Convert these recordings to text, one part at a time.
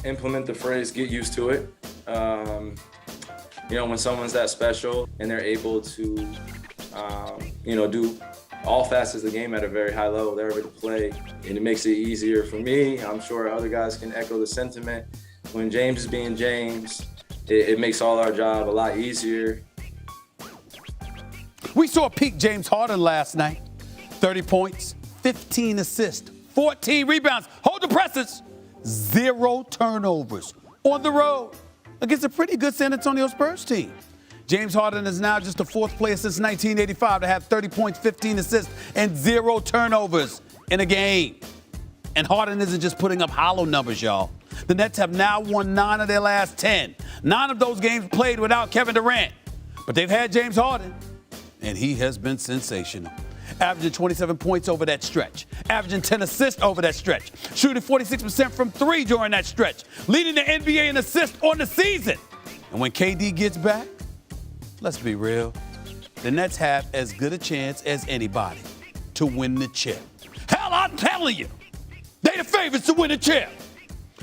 implement the phrase, get used to it. When someone's that special and they're able to, do all facets of the game at a very high level, they're able to play, and it makes it easier for me. I'm sure other guys can echo the sentiment. When James is being James, it makes all our job a lot easier. We saw peak James Harden last night. 30 points, 15 assists, 14 rebounds. Hold the presses. 0 turnovers on the road against a pretty good San Antonio Spurs team. James Harden is now just the 4th player since 1985 to have 30 points, 15 assists, and 0 turnovers in a game. And Harden isn't just putting up hollow numbers, y'all. The Nets have now won 9 of their last 10. 9 of those games played without Kevin Durant. But they've had James Harden, and he has been sensational. Averaging 27 points over that stretch. Averaging 10 assists over that stretch. Shooting 46% from 3 during that stretch. Leading the NBA in assists on the season. And when KD gets back, let's be real, the Nets have as good a chance as anybody to win the chip. Hell, I'm telling you, they the favorites to win the chip.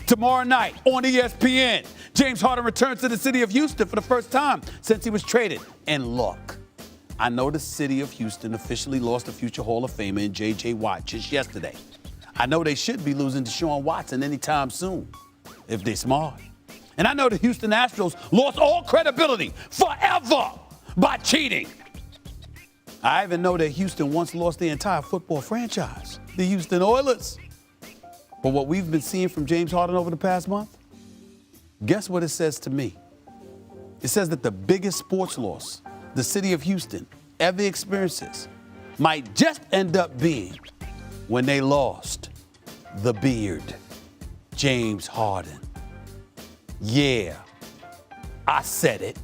Tomorrow night on ESPN, James Harden returns to the city of Houston for the first time since he was traded. And look, I know the city of Houston officially lost a future Hall of Famer in J.J. Watt just yesterday. I know they should be losing Deshaun Watson anytime soon, if they're smart. And I know the Houston Astros lost all credibility forever by cheating. I even know that Houston once lost the entire football franchise, the Houston Oilers. But what we've been seeing from James Harden over the past month, guess what it says to me? It says that the biggest sports loss the city of Houston ever experiences might just end up being when they lost the beard, James Harden. Yeah, I said it.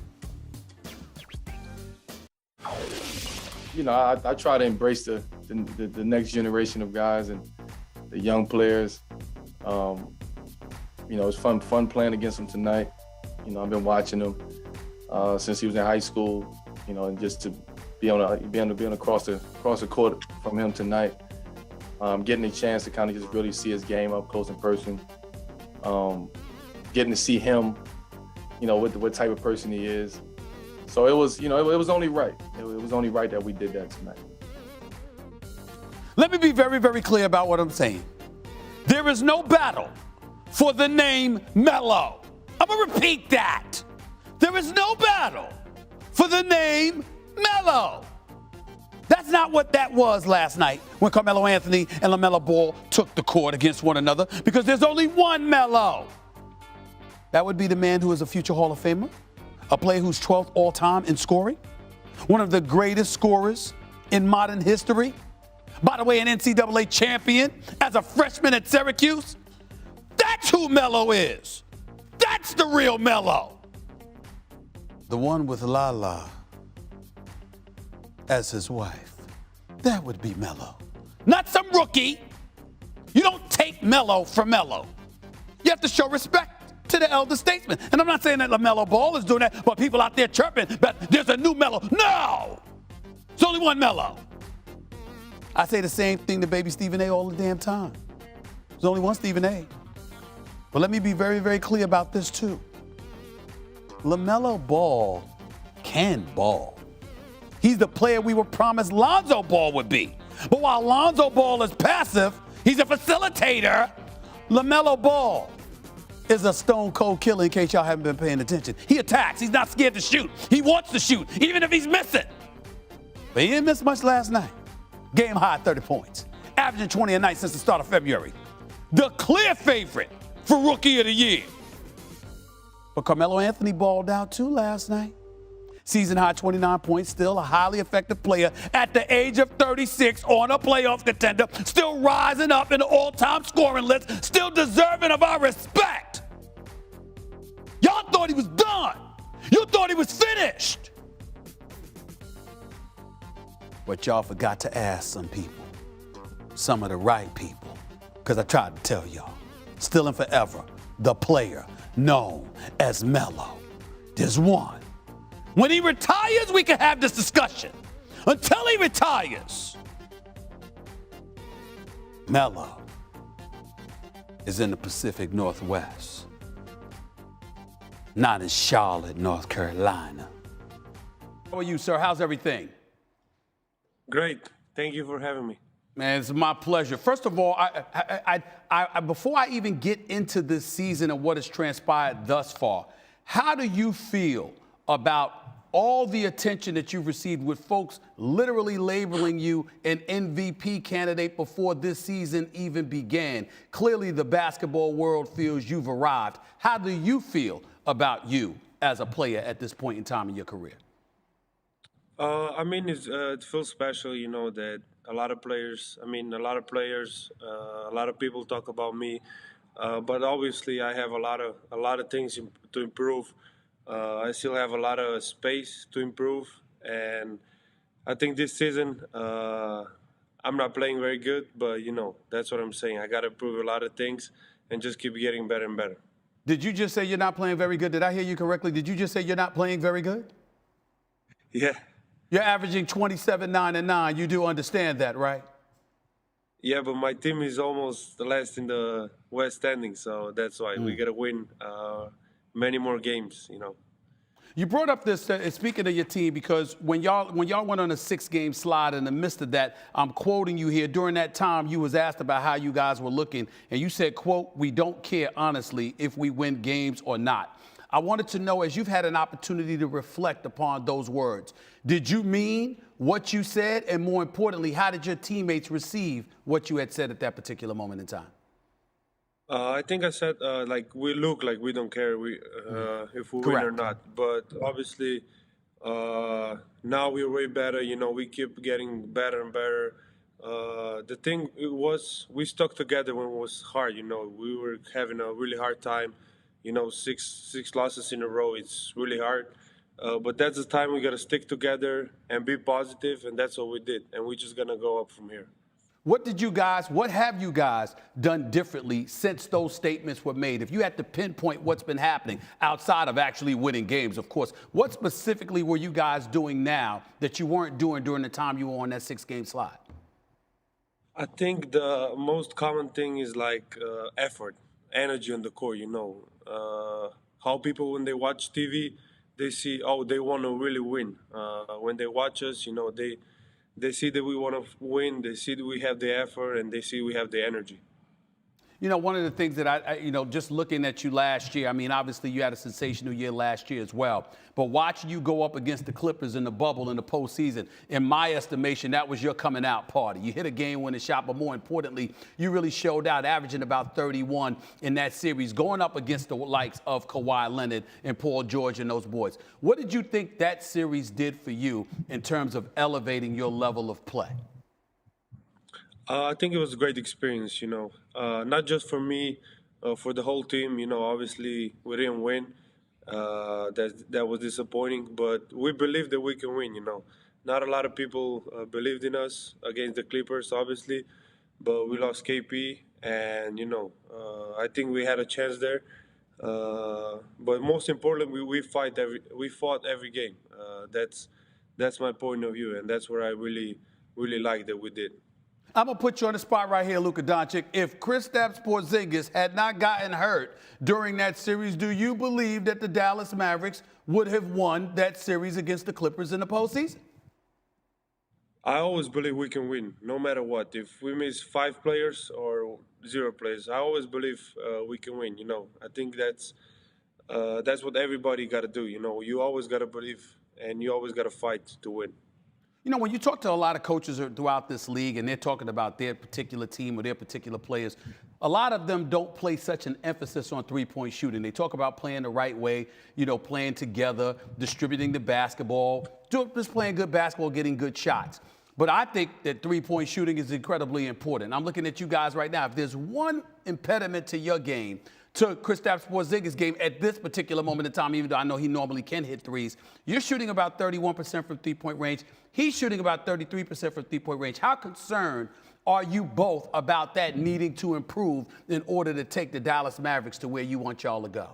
I try to embrace the next generation of guys and the young players. It's fun playing against them tonight. I've been watching him since he was in high school. And just to be across the court from him tonight, getting a chance to kind of just really see his game up close in person. Getting to see him, what type of person he is. So it was only right. It was only right that we did that tonight. Let me be very, very clear about what I'm saying. There is no battle for the name Melo. I'm going to repeat that. There is no battle for the name Melo. That's not what that was last night when Carmelo Anthony and LaMelo Ball took the court against one another, because there's only one Melo. That would be the man who is a future Hall of Famer, a player who's 12th all-time in scoring, one of the greatest scorers in modern history. By the way, an NCAA champion as a freshman at Syracuse. That's who Melo is. That's the real Melo. The one with Lala as his wife. That would be Melo. Not some rookie. You don't take Melo from Melo. You have to show respect to the elder statesman. And I'm not saying that LaMelo Ball is doing that, but people out there chirping that there's a new Melo. No! There's only one Melo. I say the same thing to baby Stephen A. all the damn time. There's only one Stephen A. But let me be very, very clear about this too. LaMelo Ball can ball. He's the player we were promised Lonzo Ball would be. But while Lonzo Ball is passive, he's a facilitator. LaMelo Ball is a stone cold killer, in case y'all haven't been paying attention. He attacks. He's not scared to shoot. He wants to shoot, even if he's missing. But he didn't miss much last night. Game high 30 points. Averaging 20 a night since the start of February. The clear favorite for Rookie of the Year. But Carmelo Anthony balled out too last night. Season high 29 points, still a highly effective player at the age of 36 on a playoff contender, still rising up in the all-time scoring list, still deserving of our respect. Y'all thought he was done. You thought he was finished. But y'all forgot to ask some people, some of the right people, because I tried to tell y'all, still and forever, the player known as Melo. There's one. When he retires, we can have this discussion. Until he retires, Melo is in the Pacific Northwest. not in Charlotte, North Carolina. How are you, sir? How's everything? Great. Thank you for having me. Man, it's my pleasure. First of all, before I even get into this season and what has transpired thus far, how do you feel about all the attention that you've received with folks literally labeling you an MVP candidate before this season even began? Clearly, the basketball world feels you've arrived. How do you feel about you as a player at this point in time in your career? I mean, it feels special, that a lot of players, a lot of people talk about me, but obviously I have a lot of things to improve. I still have a lot of space to improve, and I think this season I'm not playing very good, but that's what I'm saying. I got to improve a lot of things and just keep getting better and better. Did you just say you're not playing very good? Did I hear you correctly? Did you just say you're not playing very good? Yeah. You're averaging 27, 9, and 9. You do understand that, right? Yeah, but my team is almost the last in the West standing, so that's why we got to win many more games, You brought up this, speaking of your team, because when y'all went on a 6-game slide in the midst of that, I'm quoting you here, during that time you was asked about how you guys were looking, and you said, quote, "We don't care, honestly, if we win games or not." I wanted to know, as you've had an opportunity to reflect upon those words, did you mean what you said? And more importantly, how did your teammates receive what you had said at that particular moment in time? I think I said we look like we don't care if we win or Correct. not. But obviously, now we're way better. We keep getting better and better. The thing was we stuck together when it was hard. We were having a really hard time. Six losses in a row. It's really hard. But that's the time we got to stick together and be positive, and that's what we did. And we're just gonna go up from here. What have you guys done differently since those statements were made? If you had to pinpoint what's been happening outside of actually winning games, of course, what specifically were you guys doing now that you weren't doing during the time you were on that 6-game slide? I think the most common thing is effort, energy on the court. How people, when they watch TV, they see, oh, they want to really win. When they watch us, they see that we want to win. They see that we have the effort, and they see we have the energy. One of the things that just looking at you last year, obviously you had a sensational year last year as well. But watching you go up against the Clippers in the bubble in the postseason, in my estimation, that was your coming out party. You hit a game-winning shot, but more importantly, you really showed out, averaging about 31 in that series, going up against the likes of Kawhi Leonard and Paul George and those boys. What did you think that series did for you in terms of elevating your level of play? I think it was a great experience, not just for me, for the whole team. Obviously we didn't win. That was disappointing, but we believe that we can win. Not a lot of people believed in us against the Clippers, obviously, but we lost KP, and I think we had a chance there. But most importantly, we fought every game. That's my point of view, and that's where I really like that we did. I'm going to put you on the spot right here, Luka Doncic. If Kristaps Porzingis had not gotten hurt during that series, do you believe that the Dallas Mavericks would have won that series against the Clippers in the postseason? I always believe we can win, no matter what. If we miss 5 players or 0 players, I always believe we can win. I think that's what everybody got to do. You always got to believe, and you always got to fight to win. When you talk to a lot of coaches throughout this league and they're talking about their particular team or their particular players, a lot of them don't place such an emphasis on three-point shooting. They talk about playing the right way, playing together, distributing the basketball, just playing good basketball, getting good shots. But I think that three-point shooting is incredibly important. I'm looking at you guys right now. If there's one impediment to your game, to Kristaps Porzingis' game at this particular moment in time, even though I know he normally can hit threes, you're shooting about 31% from three-point range. He's shooting about 33% from three-point range. How concerned are you both about that needing to improve in order to take the Dallas Mavericks to where you want y'all to go?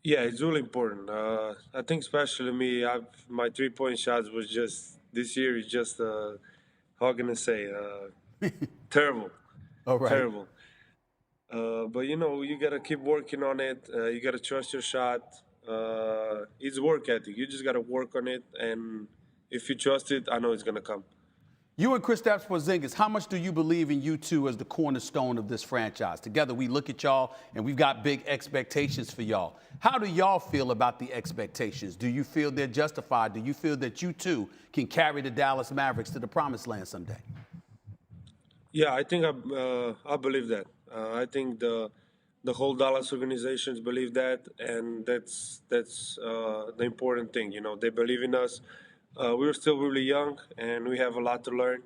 Yeah, it's really important. I think especially me, my three-point shots was just, this year is just, how can I say, terrible. All right. Terrible. But you gotta keep working on it. You gotta trust your shot. It's work ethic. You just gotta work on it, and if you trust it, I know it's gonna come. You and Kristaps Porzingis, how much do you believe in you two as the cornerstone of this franchise? Together, we look at y'all, and we've got big expectations for y'all. How do y'all feel about the expectations? Do you feel they're justified? Do you feel that you two can carry the Dallas Mavericks to the promised land someday? Yeah, I think I believe that. I think the whole Dallas organizations believe that, and that's the important thing. They believe in us. We're still really young, and we have a lot to learn.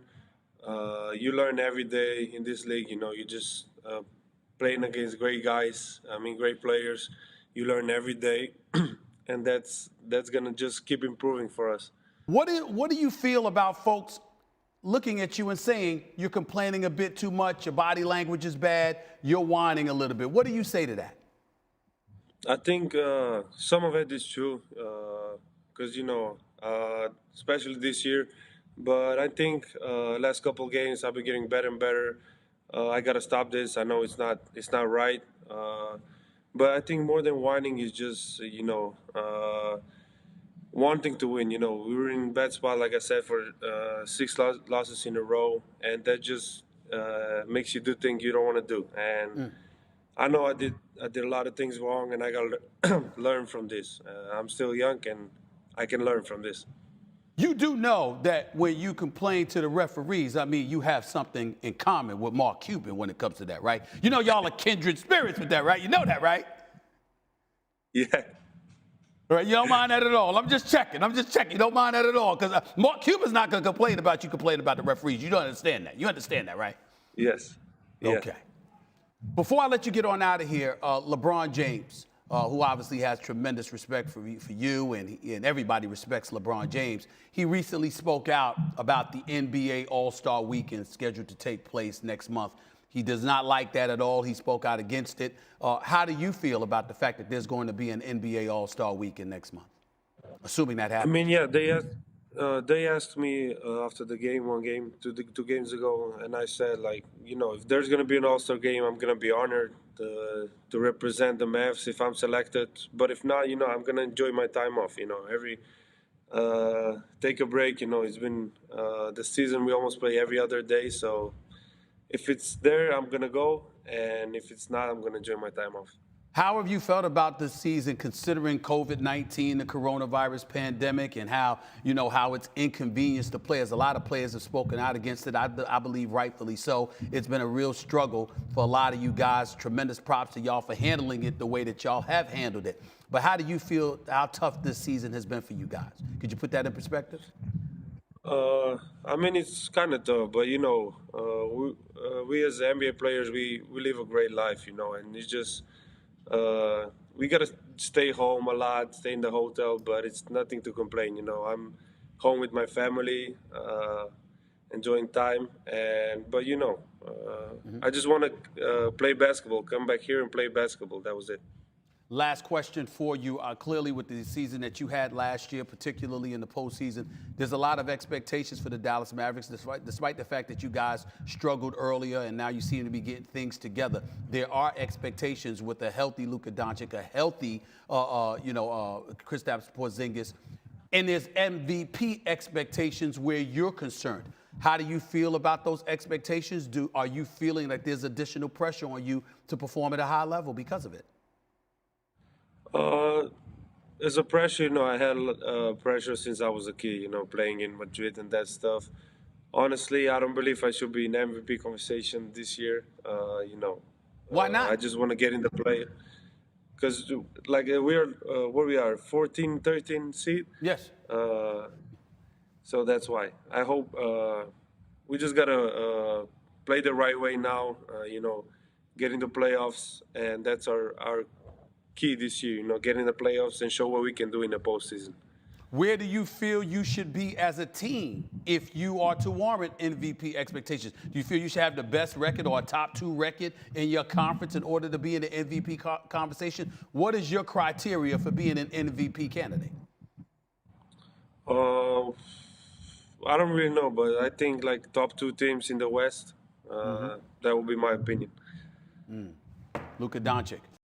You learn every day in this league. You just playing against great guys. I mean, great players. You learn every day, and that's gonna just keep improving for us. What do you feel about folks looking at you and saying you're complaining a bit too much, your body language is bad, you're whining a little bit? What do you say to that? I think some of it is true, because especially this year. But I think last couple games I've been getting better and better. I gotta stop this. I know it's not right. But I think more than whining is just wanting to win. We were in bad spot, like I said, for six losses in a row, and that just makes you do things you don't want to do. And I know I did a lot of things wrong, and I got to learn from this. I'm still young, and I can learn from this. You do know that when you complain to the referees, I mean, you have something in common with Mark Cuban when it comes to that, right? You know y'all are kindred spirits with that, right? You know that, right? Yeah, Right, you don't mind that at all. I'm just checking. You don't mind that at all. Because Mark Cuban's not going to complain about you complaining about the referees. You don't understand that. You understand that, right? yes, yeah. Okay. Before I let you get on out of here, LeBron James, who obviously has tremendous respect for you and everybody respects LeBron James, he recently spoke out about the NBA All-Star Weekend scheduled to take place next month. He does not like that at all. He spoke out against it. How do you feel about the fact that there's going to be an NBA All-Star Weekend next month, assuming that I happens? mean, yeah, they asked me after the game, one game, 2 games ago, and I said, like, if there's gonna be an All-Star game, I'm gonna be honored to represent the Mavs if I'm selected. But if not, I'm gonna enjoy my time off. Every take a break. It's been the season we almost play every other day, so if it's there, I'm gonna go, and if it's not, I'm gonna enjoy my time off. How have you felt about this season, considering COVID-19, the coronavirus pandemic, and how it's inconvenienced the players? A lot of players have spoken out against it. I believe rightfully so. It's been a real struggle for a lot of you guys. Tremendous props to y'all for handling it the way that y'all have handled it. But how do you feel how tough this season has been for you guys? Could you put that in perspective? I mean, it's kind of tough, but we as NBA players, we live a great life, and it's just we gotta stay home a lot, stay in the hotel, but it's nothing to complain. I'm home with my family, enjoying time, I just want to play basketball, come back here and play basketball. That was it. Last question for you. Clearly, with the season that you had last year, particularly in the postseason, there's a lot of expectations for the Dallas Mavericks, despite the fact that you guys struggled earlier and now you seem to be getting things together. There are expectations with a healthy Luka Doncic, a healthy, Kristaps Porzingis, and there's MVP expectations where you're concerned. How do you feel about those expectations? Are you feeling like there's additional pressure on you to perform at a high level because of it? As a pressure, I had pressure since I was a kid, playing in Madrid and that stuff. Honestly, I don't believe I should be in MVP conversation this year. Why not? I just want to get in the play. Because, we're where we are, 14, 13 seed. Yes. So that's why. I hope we just got to play the right way now, get in the playoffs. And that's our key this year, get in the playoffs and show what we can do in the postseason. Where do you feel you should be as a team if you are to warrant MVP expectations? Do you feel you should have the best record or a top 2 record in your conference in order to be in the MVP conversation? What is your criteria for being an MVP candidate? I don't really know, but I think top 2 teams in the West. That would be my opinion. Luka Doncic.